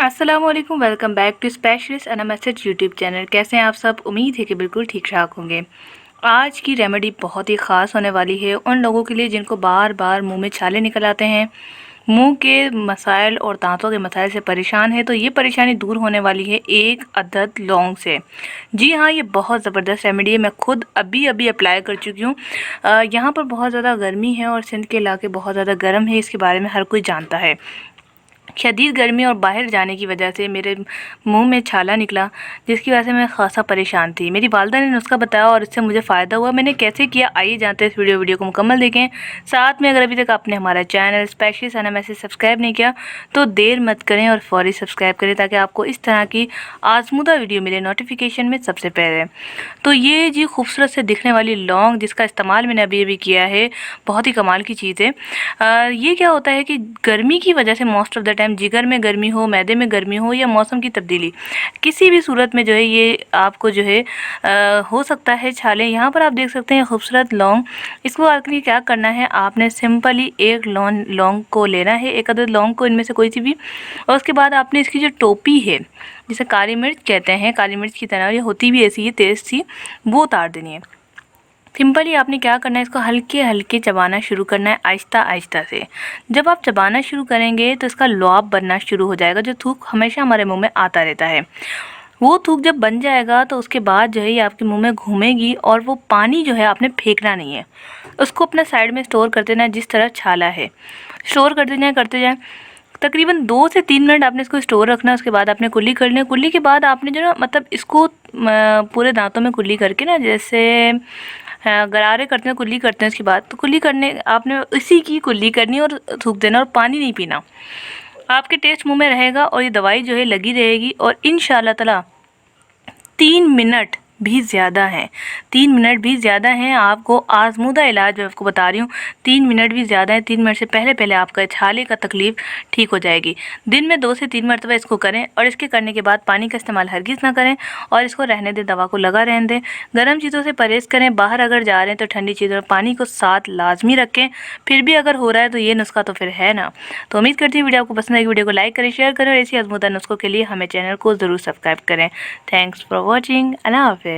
अस्सलामुअलैकुम, welcome back to specialist अनमस्टड YouTube channel. कैसे हैं आप सब? उम्मीद है कि बिल्कुल ठीक ठाक होंगे। आज की रेमेडी बहुत ही ख़ास होने वाली है उन लोगों के लिए जिनको बार बार मुंह में छाले निकल आते हैं, मुंह के मसाइल और दांतों के मसाइल से परेशान है। तो ये परेशानी दूर होने वाली है एक अदद लौंग से। जी हाँ, ये बहुत ज़बरदस्त रेमेडी है। मैं खुद अभी अभी अप्लाई कर चुकी हूँ। यहाँ पर बहुत ज़्यादा गर्मी है और सिंध के इलाके बहुत ज़्यादा गर्म है, इसके बारे में हर कोई जानता है। शदीद गर्मी और बाहर जाने की वजह से मेरे मुंह में छाला निकला, जिसकी वजह से मैं खासा परेशान थी। मेरी वालदा ने नुस्खा बताया और इससे मुझे फ़ायदा हुआ। मैंने कैसे किया, आइए जानते हैं। इस वीडियो को मुकम्मल देखें। साथ में अगर अभी तक आपने हमारा चैनल स्पेशलिस्ट अनमस्टड सब्सक्राइब नहीं किया तो देर मत करें और फ़ौरी सब्सक्राइब करें, ताकि आपको इस तरह की आजमूदा वीडियो मिले नोटिफिकेशन में सबसे पहले। तो ये जी खूबसूरत से दिखने वाली लौंग, जिसका इस्तेमाल मैंने अभी अभी किया है, बहुत ही कमाल की चीज़ है। ये क्या होता है कि गर्मी की वजह से मोस्ट ऑफ़ द टाइम जिगर में गर्मी हो, मैदे में गर्मी हो या मौसम की तब्दीली, किसी भी सूरत में जो है ये आपको जो है हो सकता है छाले। यहाँ पर आप देख सकते हैं खूबसूरत लौंग। इसको आखिर क्या करना है, आपने सिंपली एक लौंग को लेना है, एक अदद लौंग को, इनमें से कोई सी भी। और उसके बाद आपने इसकी जो टोपी है, जिसे काली मिर्च कहते हैं, काली मिर्च की तरह ये होती भी ऐसी है, तेज़ सी, वो उतार देनी है। सिंपली आपने क्या करना है, इसको हल्के हल्के चबाना शुरू करना है, आहिस्ता आहिस्ता से। जब आप चबाना शुरू करेंगे तो इसका लुआब बनना शुरू हो जाएगा, जो थूक हमेशा हमारे मुंह में आता रहता है। वो थूक जब बन जाएगा तो उसके बाद जो है ये आपके मुंह में घूमेगी, और वो पानी जो है आपने फेंकना नहीं है, उसको अपना साइड में स्टोर कर देना है। जिस तरह छाला है, स्टोर करते जाए। तकरीबन 2 से 3 मिनट आपने इसको स्टोर रखना है। उसके बाद आपने कुल्ली करनी है। कुल्ली के बाद आपने जो ना, मतलब इसको पूरे दांतों में कुल्ली करके ना, जैसे गरारे करते हैं, कुल्ली करते हैं। उसके बाद तो कुल्ली करने आपने इसी की कुल्ली करनी और थूक देना, और पानी नहीं पीना। आपके टेस्ट मुंह में रहेगा और ये दवाई जो है लगी रहेगी। और इंशाल्लाह ताला 3 मिनट भी ज़्यादा हैं, 3 मिनट भी ज़्यादा हैं। आपको आजमूदा इलाज मैं आपको बता रही हूँ, 3 मिनट भी ज़्यादा है। 3 मिनट से पहले पहले आपका छाले का तकलीफ़ ठीक हो जाएगी। दिन में 2 से 3 मरतबा इसको करें, और इसके करने के बाद पानी का इस्तेमाल हरगिज़ ना करें, और इसको रहने दें, दवा को लगा रहने दें। गर्म चीज़ों से परहेज़ करें। बाहर अगर जा रहे हैं तो ठंडी चीज़ों और पानी को साथ लाजमी रखें। फिर भी अगर हो रहा है तो ये नुस्खा तो फिर है ना। तो उम्मीद करती हूँ वीडियो आपको पसंद आएगी। वीडियो को लाइक करें, शेयर करें, और ऐसी आजमूदा नुस्खों के लिए हमें चैनल को ज़रूर सब्सक्राइब करें। Thanks for watching. अल्लाह हाफ़िज़।